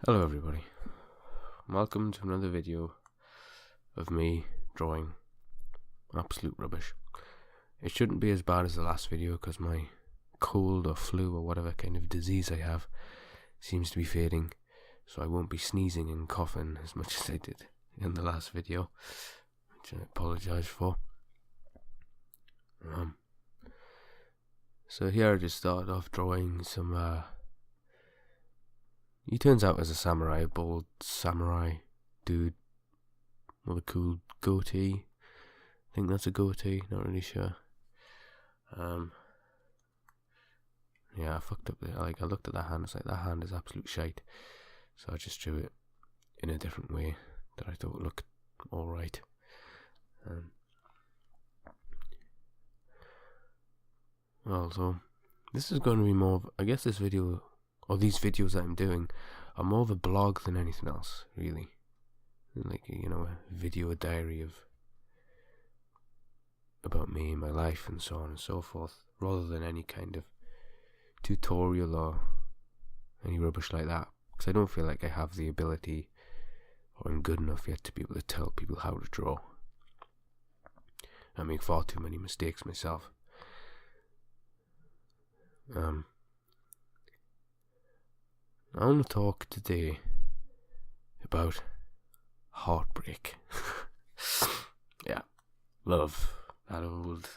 Hello everybody, welcome to another video of me drawing absolute rubbish. It shouldn't be as bad as the last video because my cold or flu or whatever kind of disease I have seems to be fading, so I won't be sneezing and coughing as much as I did in the last video, which I apologise for. So here I just started off drawing some he turns out as a samurai, a bold samurai dude with a cool goatee. I think that's a goatee, not really sure. Yeah, I fucked up there. I looked at that hand, it's like, that hand is absolute shite. So I just drew it in a different way that I thought looked alright. So this is going to be more of, I guess this video, or these videos that I'm doing, are more of a blog than anything else, really. Like, a video, a diary about me and my life and so on and so forth, rather than any kind of tutorial or any rubbish like that, because I don't feel like I have the ability, or I'm good enough yet to be able to tell people how to draw. I make far too many mistakes myself. I want to talk today about heartbreak. Yeah, love, that old.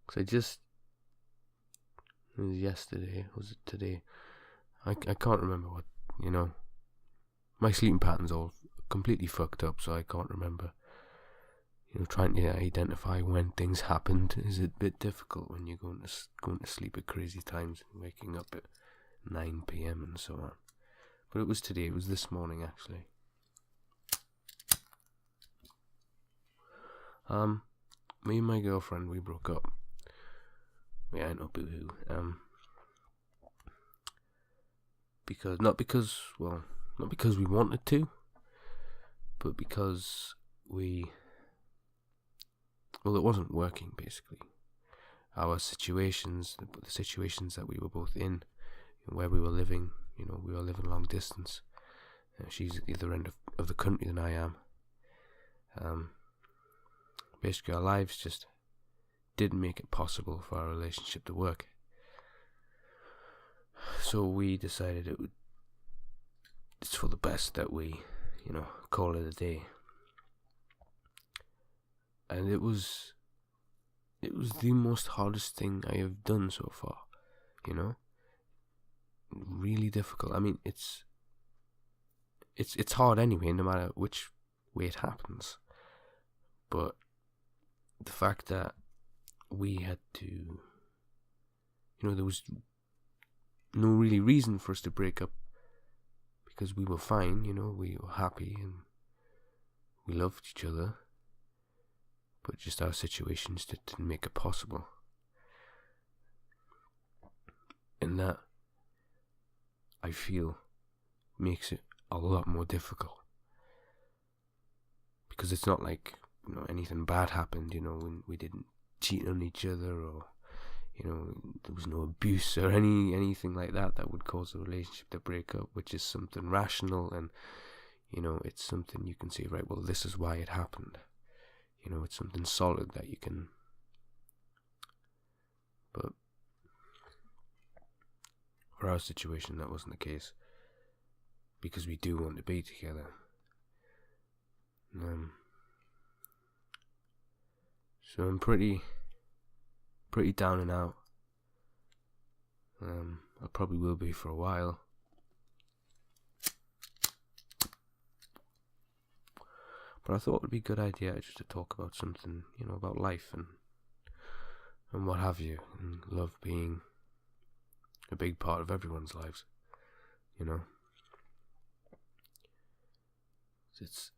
Because it was yesterday, was it today? I can't remember what, my sleeping pattern's all completely fucked up, so I can't remember. Trying to identify when things happened is a bit difficult when you're going to sleep at crazy times and waking up at 9 p.m. and so on. But it was today, it was this morning actually. Me and my girlfriend, we broke up. Yeah, I know, boo-hoo. Not because we wanted to, but because it wasn't working, basically. Our situations, the situations that we were both in, where we were living, we were living long distance. She's at the other end of the country than I am. Basically, our lives just didn't make it possible for our relationship to work. So we decided it's for the best that we, call it a day. And it was the most hardest thing I have done so far, really difficult. I mean, it's hard anyway, no matter which way it happens. But the fact that we had to, there was no really reason for us to break up, because we were fine, we were happy and we loved each other. But just our situations didn't make it possible. And that, I feel, makes it a lot more difficult. Because it's not like, anything bad happened, when we didn't cheat on each other, or, there was no abuse or anything like that would cause a relationship to break up, which is something rational and, it's something you can say, right, well, this is why it happened. It's something solid that you can. But for our situation, that wasn't the case, because we do want to be together. So I'm pretty down and out. I probably will be for a while. But I thought it would be a good idea just to talk about something, about life and what have you, and love being a big part of everyone's lives, It's,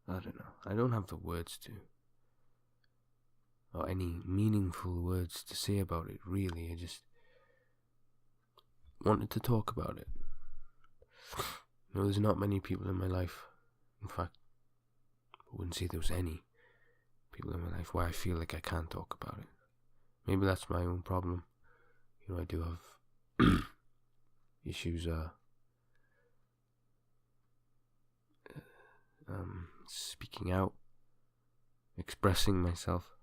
I don't know, I don't have the words or any meaningful words to say about it, really. I just wanted to talk about it. There's not many people in my life, in fact, I wouldn't say there was any people in my life where I feel like I can't talk about it. maybe that's my own problem. You know, I do have issues speaking out, expressing myself.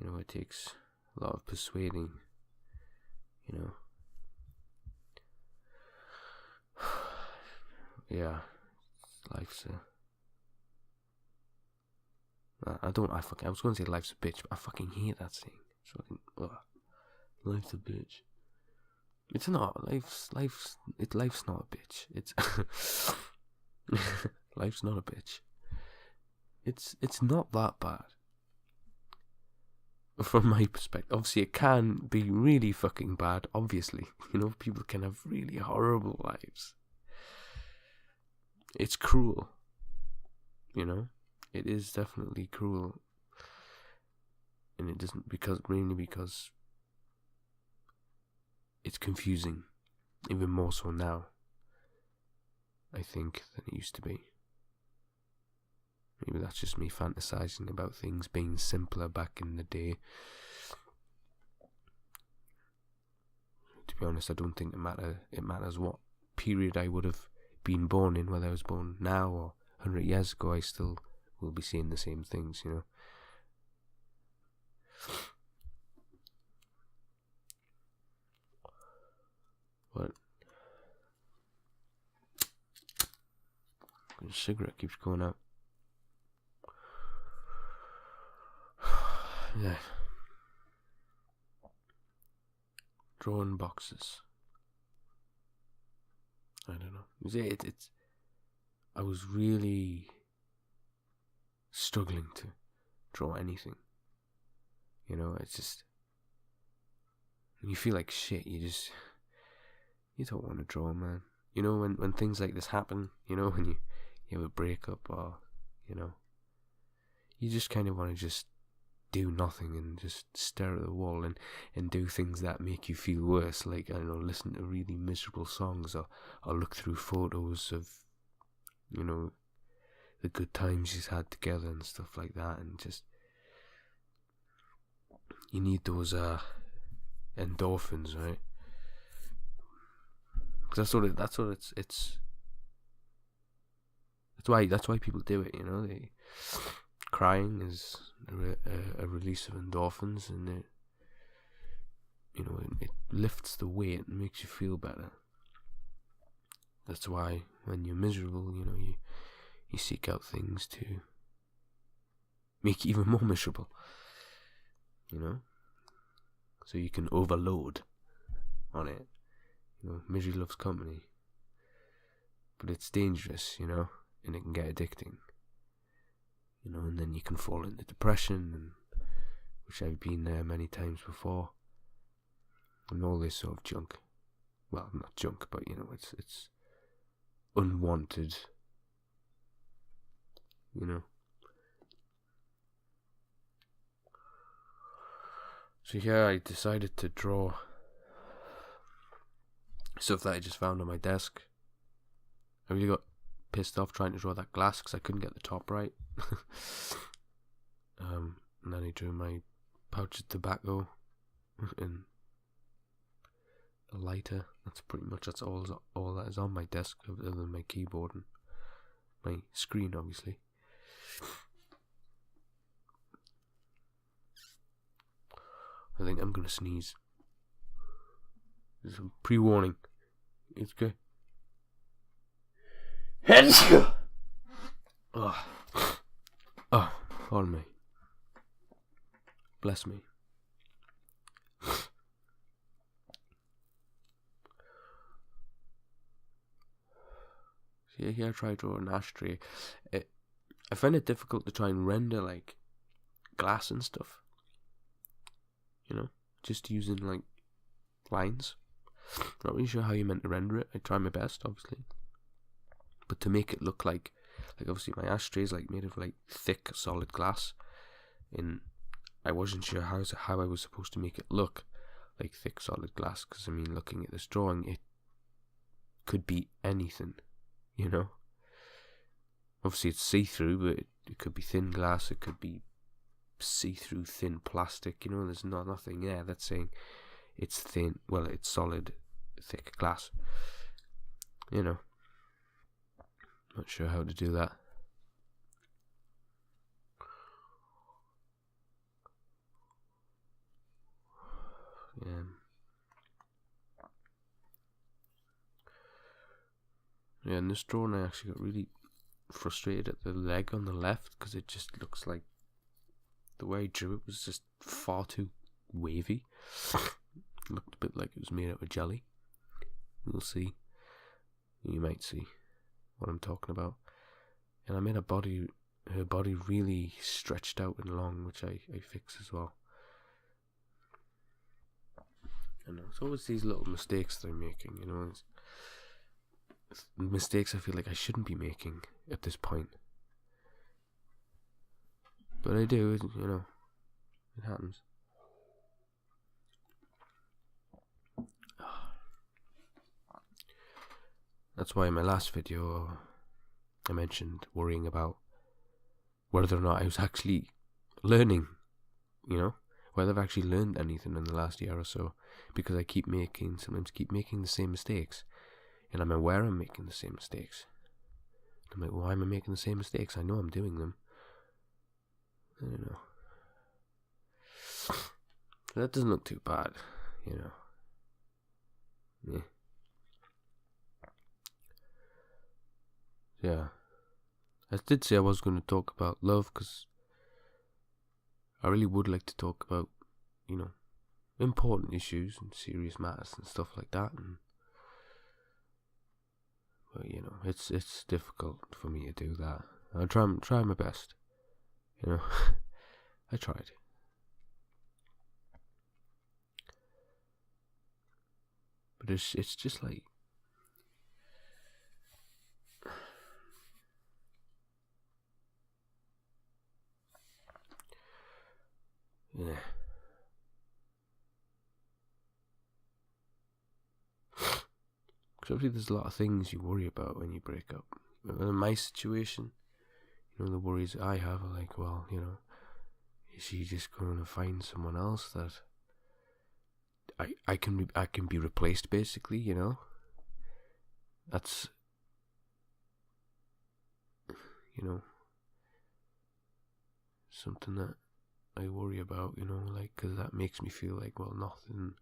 You know, it takes a lot of persuading, you know. Yeah, life's I was going to say life's a bitch, but I fucking hate that saying. It's fucking, life's a bitch. It's not. Life's not a bitch. It's life's not a bitch. It's not that bad. From my perspective, obviously it can be really fucking bad. Obviously, you know, people can have really horrible lives. It's cruel. You know, it is definitely cruel, and it doesn't because it's confusing, even more so now, I think, than it used to be. Maybe that's just me fantasizing about things being simpler back in the day. To be honest, I don't think it matters what period I would have been born in, whether I was born now or 100 years ago, I still will be seeing the same things, you know. But the cigarette keeps going out. Yeah. Drawing boxes. I don't know. It's I was really struggling to draw anything. You know, it's just, when you feel like shit, you don't want to draw, man. You know, when things like this happen, you know, when you have a breakup, or, you know, you just kind of want to just do nothing and just stare at the wall and do things that make you feel worse, like, I don't know, listen to really miserable songs, or look through photos of, you know, the good times you've had together and stuff like that, and just, you need those endorphins, right? Cause that's why people do it, you know. Crying is a release of endorphins, and it lifts the weight and makes you feel better. That's why when you're miserable, you know, you seek out things to make you even more miserable, you know, so you can overload on it. You know, misery loves company, but it's dangerous, you know, and it can get addicting. You know, and then you can fall into depression, and which I've been there many times before, and all this sort of junk. Well, not junk, but, you know, it's unwanted, you know. So yeah, I decided to draw stuff that I just found on my desk. I really got pissed off trying to draw that glass because I couldn't get the top right. And then I drew my pouch of tobacco and a lighter. That's all that is on my desk, other than my keyboard and my screen, obviously. I think I'm gonna sneeze. There's a pre-warning. It's good. Oh, pardon me. Bless me. See, here I try to draw an ashtray. I find it difficult to try and render, like, glass and stuff. You know, just using, like, lines. Not really sure how you're meant to render it. I try my best, obviously. But to make it look like obviously my ashtray is like made of like thick solid glass, and I wasn't sure how I was supposed to make it look like thick solid glass, because I mean, looking at this drawing, it could be anything, you know. Obviously it's see-through, but it could be thin glass, it could be see-through thin plastic. You know, there's nothing there that's saying it's thin. Well, it's solid, thick glass. You know, not sure how to do that. Yeah, in this drawing I actually got really frustrated at the leg on the left because it just looks like the way I drew it was just far too wavy. It looked a bit like it was made out of jelly. You'll see. You might see what I'm talking about. And I made her body really stretched out and long, which I fix as well. I know, it's always these little mistakes that I'm making, you know. It's mistakes I feel like I shouldn't be making at this point. But I do, you know. It happens. That's why in my last video I mentioned worrying about whether or not I was actually learning, you know, whether I've actually learned anything in the last year or so, because I sometimes keep making the same mistakes, and I'm aware I'm making the same mistakes. I'm like, why am I making the same mistakes? I know I'm doing them. I don't know. That doesn't look too bad, you know. Yeah. Yeah. I did say I was going to talk about love, because I really would like to talk about, you know, important issues and serious matters and stuff like that. But you know, it's difficult for me to do that. I try my best. You know, I tried. But it's just like, yeah. Because obviously there's a lot of things you worry about when you break up. In my situation, you know, the worries I have are like, well, you know, is she just going to find someone else that I can be replaced, basically, you know? That's, you know, something that I worry about, you know, like, because that makes me feel like, well, none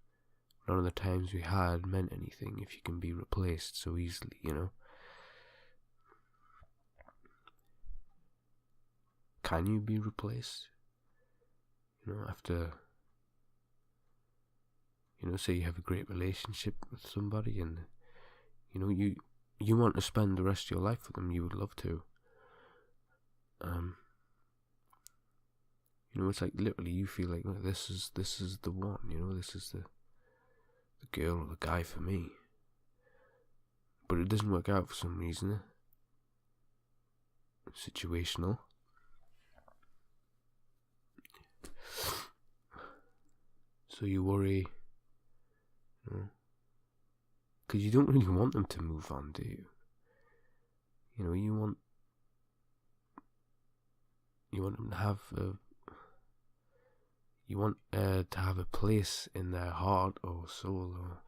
of the times we had meant anything if you can be replaced so easily, you know? Can you be replaced? You know, after, you know, say you have a great relationship with somebody and, you know, you want to spend the rest of your life with them, you would love to. You know, it's like literally you feel like, well, this is the one, you know, this is the girl or the guy for me. But it doesn't work out for some reason. Situational. So you worry, you know, because you don't really want them to move on, do you? You know, you want them to have to have a place in their heart or soul or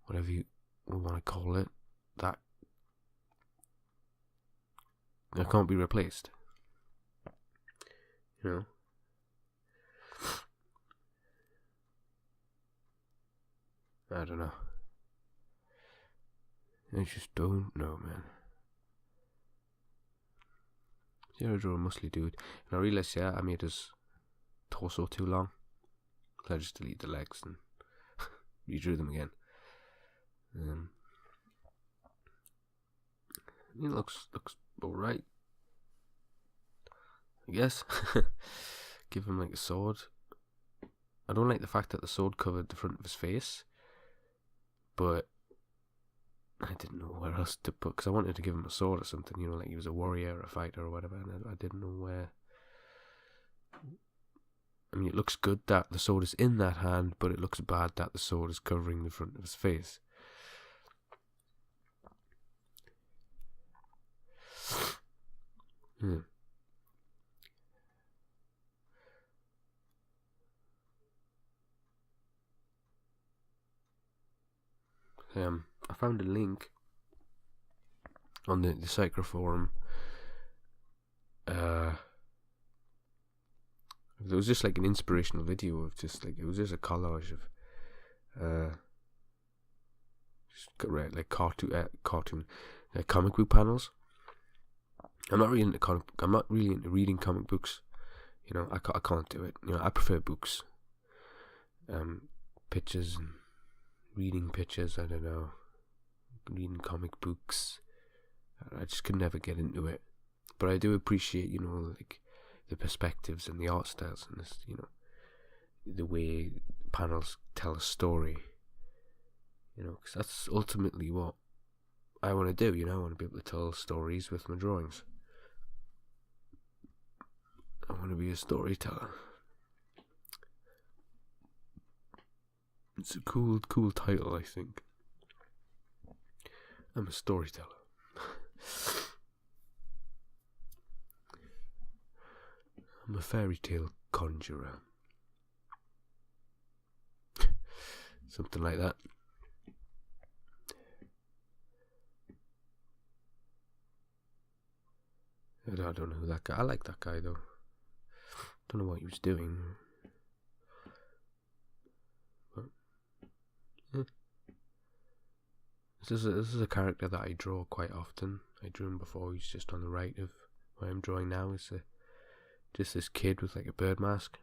whatever you want to call it that can't be replaced. You know? I don't know. I just don't know, man. Zero draw a muscly dude. And I realised, I made his torso too long. So I just deleted the legs and redrew them again. It looks alright, I guess. Give him like a sword. I don't like the fact that the sword covered the front of his face, but I didn't know where else to put, because I wanted to give him a sword or something, you know, like he was a warrior or a fighter or whatever, and I didn't know where. I mean, it looks good that the sword is in that hand, but it looks bad that the sword is covering the front of his face. I found a link on the Psycho forum. There was just like an inspirational video of just like, it was just a collage of like cartoon comic book panels. I'm not really into reading comic books. You know, I can't do it. You know, I prefer books. Pictures and reading pictures. I don't know. Reading comic books. I just could never get into it. But I do appreciate, you know, like the perspectives and the art styles and this, you know, the way panels tell a story. You know, because that's ultimately what I want to do. You know, I want to be able to tell stories with my drawings. I want to be a storyteller. It's a cool title, I think. I'm a storyteller. I'm a fairy tale conjurer. Something like that. I don't know who that guy. I like that guy though. Don't know what he was doing. But this is a character that I draw quite often. I drew him before. He's just on the right of where I'm drawing now. It's just this kid with like a bird mask.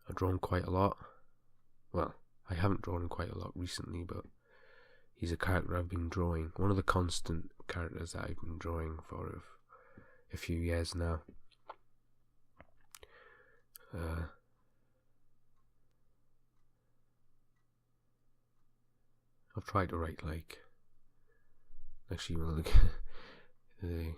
I've drawn quite a lot. Well, I haven't drawn him quite a lot recently, but he's a character I've been drawing. One of the constant characters that I've been drawing for a few years now. I've tried to write like, actually, well, the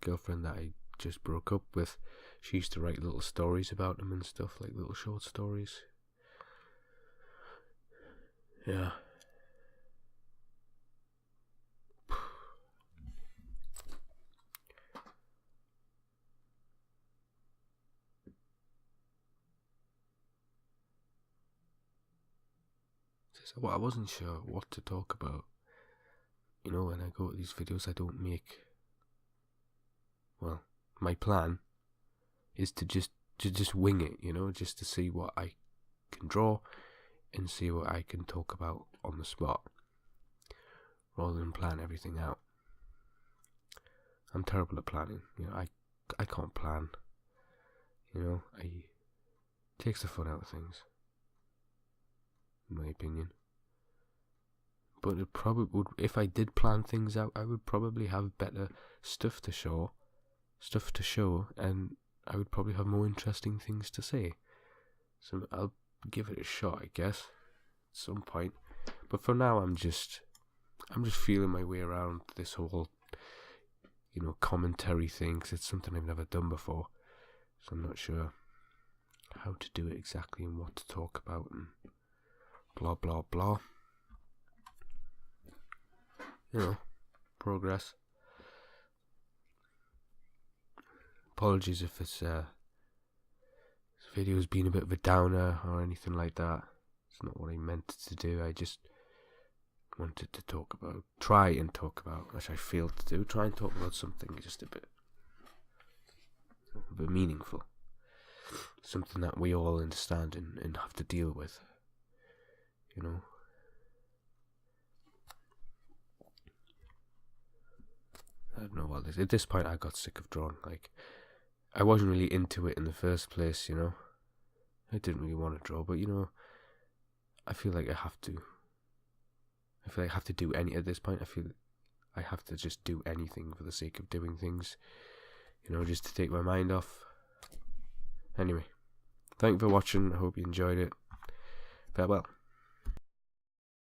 girlfriend that I just broke up with, she used to write little stories about him and stuff, like little short stories. Yeah. So I wasn't sure what to talk about. You know, when I go to these videos, I don't make. Well, my plan is to just wing it. You know, just to see what I can draw and see what I can talk about on the spot, rather than plan everything out. I'm terrible at planning. You know, I can't plan. You know, it takes the fun out of things, in my opinion. But it probably would, if I did plan things out, I would probably have better stuff to show, and I would probably have more interesting things to say. So I'll give it a shot, I guess, at some point. But for now, I'm just feeling my way around this whole, you know, commentary thing, because it's something I've never done before. So I'm not sure how to do it exactly and what to talk about and blah blah blah. You know, progress. Apologies if this video's been a bit of a downer or anything like that. It's not what I meant to do. I just wanted to try and talk about, which I failed to do. Try and talk about something just a bit meaningful. Something that we all understand and have to deal with. You know. I don't know what this. At this point, I got sick of drawing. Like, I wasn't really into it in the first place. You know, I didn't really want to draw, but you know, I feel like I have to. I feel like I have to do any at this point. I feel I have to just do anything for the sake of doing things. You know, just to take my mind off. Anyway, thank you for watching. I hope you enjoyed it. Farewell.